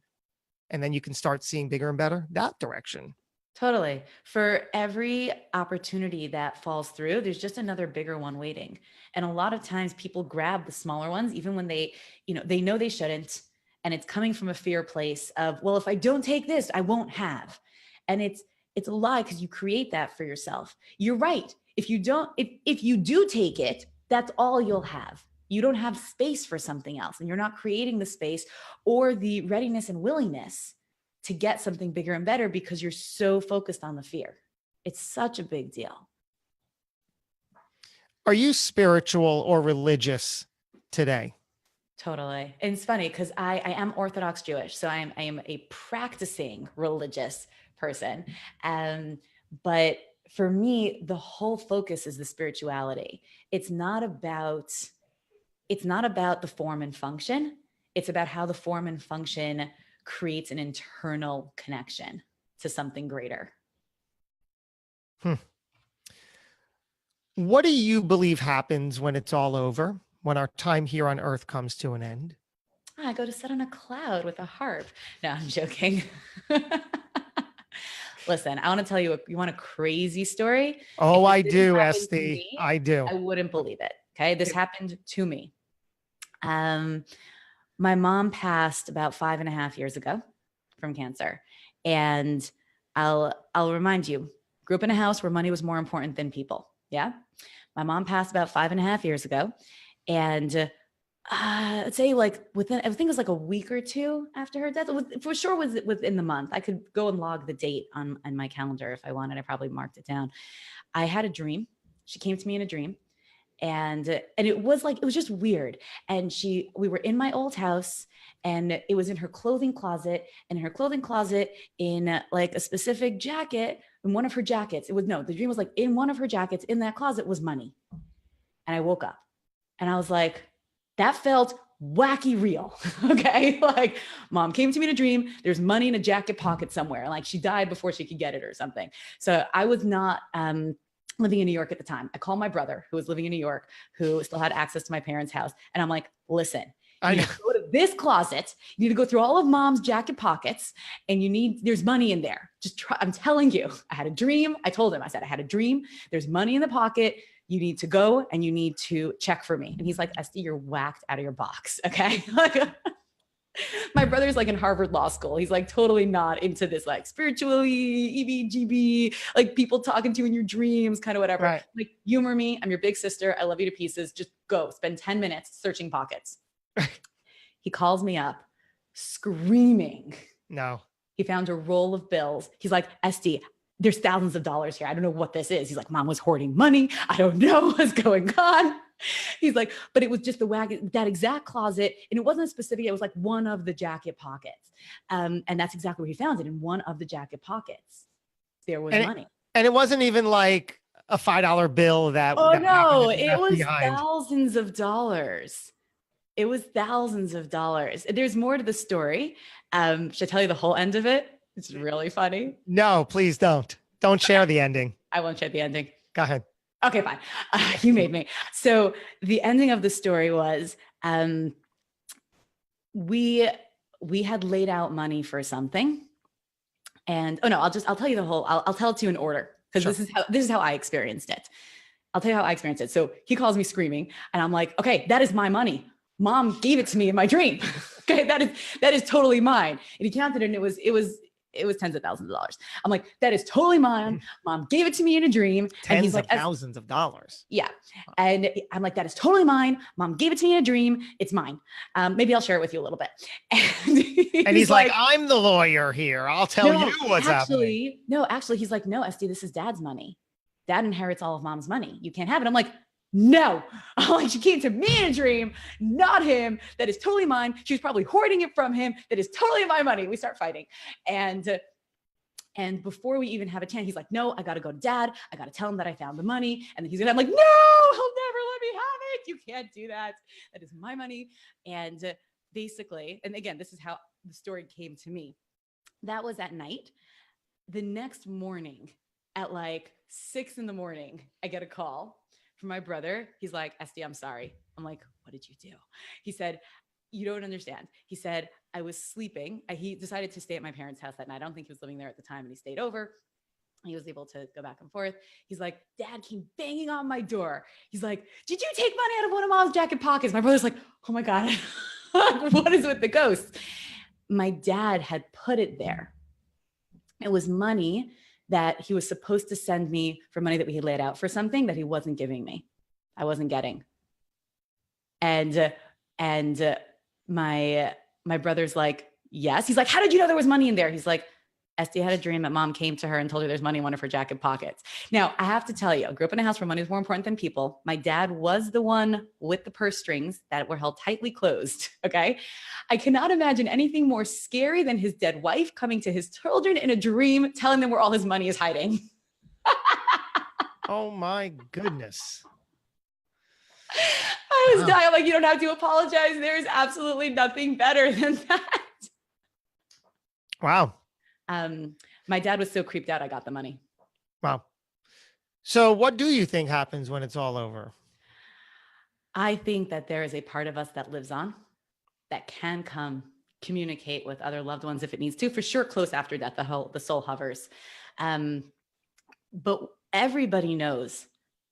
And then you can start seeing bigger and better that direction. Totally. For every opportunity that falls through, there's just another bigger one waiting. And a lot of times people grab the smaller ones, even when they know they shouldn't. And it's coming from a fear place of, well, if I don't take this, I won't have. And it's a lie because you create that for yourself. You're right. If you do take it, that's all you'll have. You don't have space for something else, and you're not creating the space or the readiness and willingness to get something bigger and better because you're so focused on the fear. It's such a big deal. Are you spiritual or religious today? Totally. And it's funny because I am Orthodox Jewish, so I am a practicing religious person. But for me, the whole focus is the spirituality. It's not about the form and function. It's about how the form and function creates an internal connection to something greater. What do you believe happens when it's all over, when our time here on earth comes to an end? I go to sit on a cloud with a harp. No, I'm joking. Listen, I want to tell you, you want a crazy story? Oh, I do, Estie. I do. I wouldn't believe it. Okay. This happened to me. My mom passed about 5.5 years ago from cancer. And I'll remind you, grew up in a house where money was more important than people. Yeah. My mom passed about 5.5 years ago. And I'd say like within, I think it was like a week or two after her death. It was, for sure was within the month. I could go and log the date on my calendar if I wanted. I probably marked it down. I had a dream. She came to me in a dream. And it was just weird. And we were in my old house, and it was in her clothing closet, and in her clothing closet in like a specific jacket, in one of her jackets, the dream was like in one of her jackets in that closet was money. And I woke up and I was like, that felt wacky real. Okay. Like mom came to me in a dream. There's money in a jacket pocket somewhere. Like she died before she could get it or something. So I was not, living in New York at the time. I called my brother who was living in New York, who still had access to my parents' house. And I'm like, listen, you need to go to this closet. You need to go through all of mom's jacket pockets, and there's money in there. Just try. I'm telling you, I had a dream. I told him, I said, I had a dream. There's money in the pocket. You need to go and you need to check for me. And he's like, Estie, you're whacked out of your box. Okay. My brother's like in Harvard Law School. He's like totally not into this like spiritually, EBGB, like people talking to you in your dreams, kind of whatever. Right. Like humor me. I'm your big sister. I love you to pieces. Just go spend 10 minutes searching pockets. He calls me up screaming. No. He found a roll of bills. He's like, Estie, there's thousands of dollars here. I don't know what this is. He's like, mom was hoarding money. I don't know what's going on. He's like, but it was just that exact closet. And it wasn't specific. It was like one of the jacket pockets. And that's exactly where he found it, in one of the jacket pockets. There was money. And it wasn't even like a $5 bill Oh that happened no, to be it left was behind. thousands of dollars. It was thousands of dollars. There's more to the story. Should I tell you the whole end of it? It's really funny. No, please don't. Don't share the ending. I won't share the ending. Go ahead. Okay, fine. You made me. So the ending of the story was we had laid out money for something. And oh no, I'll tell you the whole, I'll tell it to you in order because Sure. this is how I experienced it. I'll tell you how I experienced it. So he calls me screaming and I'm like, okay, that is my money. Mom gave it to me in my dream. Okay, that is totally mine. And he counted it and it was tens of thousands of dollars. I'm like, that is totally mine. Mom gave it to me in a dream. And he's like, thousands of dollars. Yeah. And I'm like, that is totally mine. Mom gave it to me in a dream. It's mine. Maybe I'll share it with you a little bit. And he's like, I'm the lawyer here. I'll tell you what's happening. No, actually, he's like, no, Estie, this is dad's money. Dad inherits all of mom's money. You can't have it. I'm like, no. I'm like, she came to me in a dream, not him. That is totally mine. She was probably hoarding it from him. That is totally my money. We start fighting. And before we even have a chance, he's like, no, I got to go to dad. I got to tell him that I found the money. And then I'm like, no, he'll never let me have it. You can't do that. That is my money. And basically, and again, this is how the story came to me. That was at night. The next morning at like 6 a.m, I get a call from my brother. He's like, Estie, I'm sorry. I'm like, what did you do? He said, you don't understand. He said, I was sleeping. He decided to stay at my parents' house that night. I don't think he was living there at the time and he stayed over. He was able to go back and forth. He's like, Dad came banging on my door. He's like, did you take money out of one of mom's jacket pockets? My brother's like, oh my God, what is with the ghosts? My dad had put it there. It was money that he was supposed to send me for money that we had laid out for something that he wasn't giving me. I wasn't getting. And my brother's like, yes. He's like, how did you know there was money in there? He's like, Estie had a dream that mom came to her and told her there's money in one of her jacket pockets. Now, I have to tell you, I grew up in a house where money was more important than people. My dad was the one with the purse strings that were held tightly closed, okay? I cannot imagine anything more scary than his dead wife coming to his children in a dream, telling them where all his money is hiding. Oh my goodness. I was dying. I'm like, you don't have to apologize. There's absolutely nothing better than that. Wow. My dad was so creeped out, I got the money. Wow. So what do you think happens when it's all over? I think that there is a part of us that lives on, that can come communicate with other loved ones if it needs to, for sure, close after death, the soul hovers. But everybody knows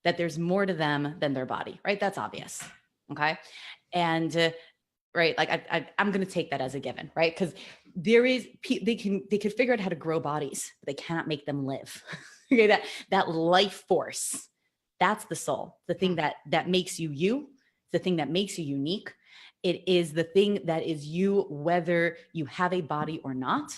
that there's more to them than their body, right? That's obvious. Okay. And right, like I'm going to take that as a given, right? Because they could figure out how to grow bodies, but they cannot make them live. Okay, that life force, that's the soul, the thing that makes you, the thing that makes you unique. It is the thing that is you, whether you have a body or not.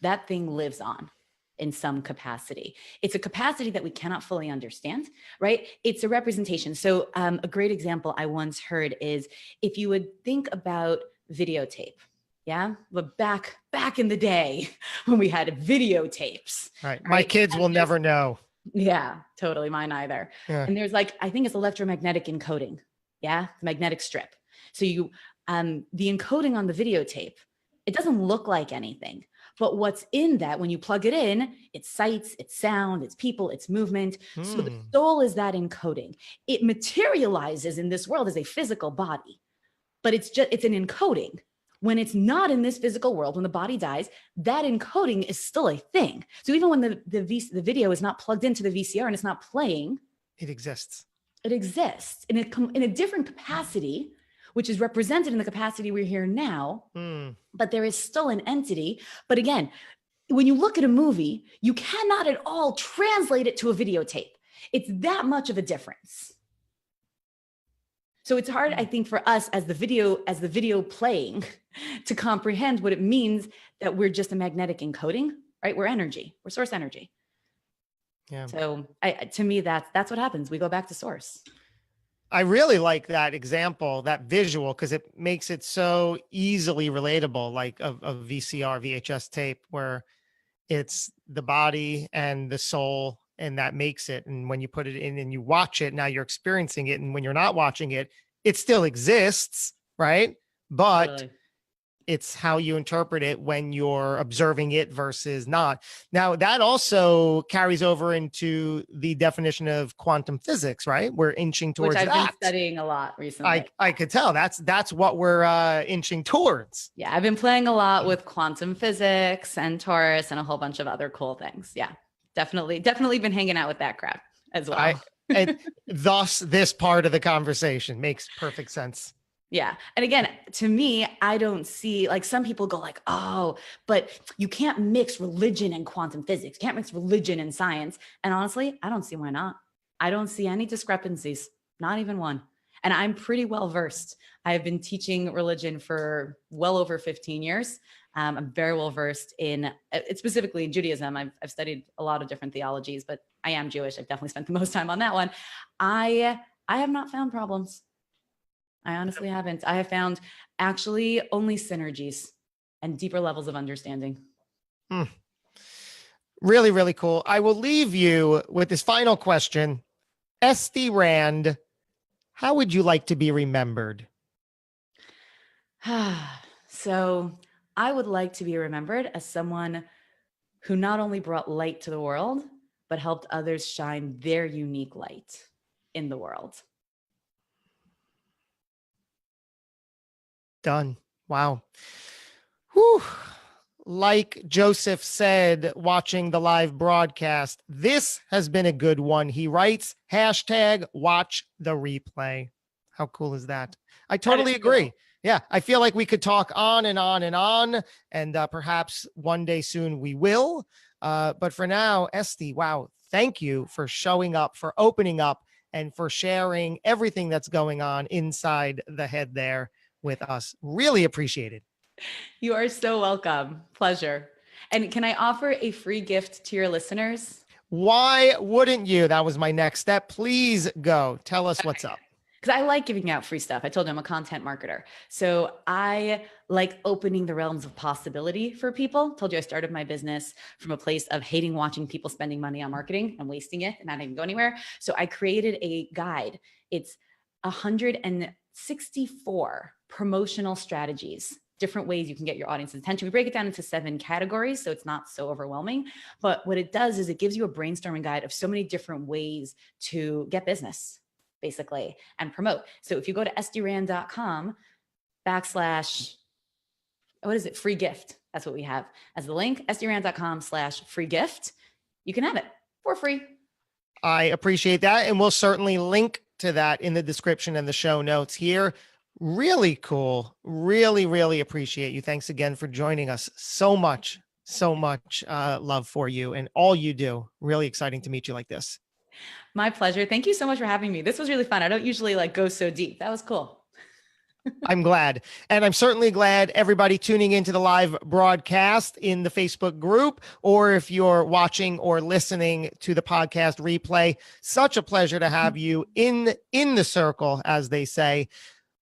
That thing lives on in some capacity. It's a capacity that we cannot fully understand, right? It's a representation. So a great example I once heard is if you would think about videotape, yeah? But back in the day when we had videotapes. Right. My kids will never know. Yeah, totally. Mine either. Yeah. And there's like, I think it's electromagnetic encoding. Yeah. Magnetic strip. So the encoding on the videotape, it doesn't look like anything. But what's in that, when you plug it in, it's sights, it's sound, it's people, it's movement. So the soul is that encoding. It materializes in this world as a physical body, but it's an encoding. When it's not in this physical world, when the body dies, that encoding is still a thing. So even when the video is not plugged into the VCR and it's not playing, it exists. It exists in a different capacity, which is represented in the capacity we're here now, but there is still an entity. But again, when you look at a movie, you cannot at all translate it to a videotape. It's that much of a difference. So it's hard, I think, for us as the video playing to comprehend what it means that we're just a magnetic encoding, right? We're energy, we're source energy. Yeah. So to me, that's what happens. We go back to source. I really like that example, that visual, because it makes it so easily relatable, like a VCR, VHS tape, where it's the body and the soul and that makes it. And when you put it in and you watch it, now you're experiencing it. And when you're not watching it, it still exists, right? But Totally. it's how you interpret it when you're observing it versus not. Now, that also carries over into the definition of quantum physics, right? We're inching towards Which I've that. been studying a lot recently. I could tell that's what we're inching towards. Yeah, I've been playing a lot with quantum physics and Taurus and a whole bunch of other cool things. Yeah, definitely been hanging out with that crowd as well. And thus, this part of the conversation makes perfect sense. Yeah. And again, to me, I don't see, like, some people go like, oh, but you can't mix religion and quantum physics. You can't mix religion and science. And honestly, I don't see why not. I don't see any discrepancies, not even one. And I'm pretty well versed. I have been teaching religion for well over 15 years. I'm very well versed in, specifically in Judaism. I've studied a lot of different theologies, but I am Jewish. I've definitely spent the most time on that one. I have not found problems. I honestly haven't. I have found actually only synergies and deeper levels of understanding. Really, really cool. I will leave you with this final question. Estie Rand, how would you like to be remembered? So I would like to be remembered as someone who not only brought light to the world, but helped others shine their unique light in the world. Done. Wow. Whew. Like Joseph said, watching the live broadcast, this has been a good one. He writes, #watch the replay. How cool is that? I totally agree. Cool. Yeah. I feel like we could talk on and on and on, and perhaps one day soon we will. But for now, Estie, wow. Thank you for showing up, for opening up, and for sharing everything that's going on inside the head there with us. Really appreciate it. You are so welcome. Pleasure. And can I offer a free gift to your listeners? Why wouldn't you? That was my next step. Please go. Tell us what's up. Because I like giving out free stuff. I told you I'm a content marketer. So I like opening the realms of possibility for people. Told you I started my business from a place of hating watching people spending money on marketing and wasting it and not even go anywhere. So I created a guide. It's 164 promotional strategies, different ways you can get your audience's attention. We break it down into 7 categories, so it's not so overwhelming. But what it does is it gives you a brainstorming guide of so many different ways to get business, basically, and promote. So if you go to estierand.com / free gift. That's what we have as the link, estierand.com/free gift. You can have it for free. I appreciate that. And we'll certainly link to that in the description and the show notes here. Really cool. Really, really appreciate you. Thanks again for joining us. So much love for you and all you do. Really exciting to meet you like this. My pleasure. Thank you so much for having me. This was really fun. I don't usually go so deep. That was cool. I'm glad. And I'm certainly glad everybody tuning into the live broadcast in the Facebook group, or if you're watching or listening to the podcast replay, such a pleasure to have you in the circle, as they say.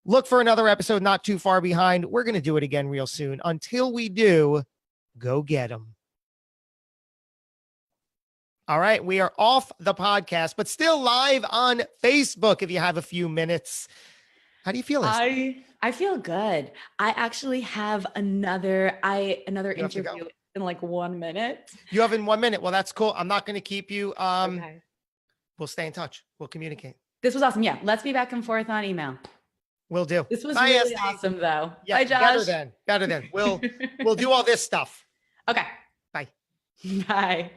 Look for another episode not too far behind. We're going to do it again real soon. Until we do, go get them. All right. We are off the podcast, but still live on Facebook if you have a few minutes. How do you feel? I feel good. I actually have another interview in 1 minute. You have in 1 minute. Well, that's cool. I'm not going to keep you. Okay. We'll stay in touch. We'll communicate. This was awesome. Yeah. Let's be back and forth on email. Will do. This was really awesome though. Yeah, bye, Josh. Better than. We'll do all this stuff. Okay. Bye. Bye.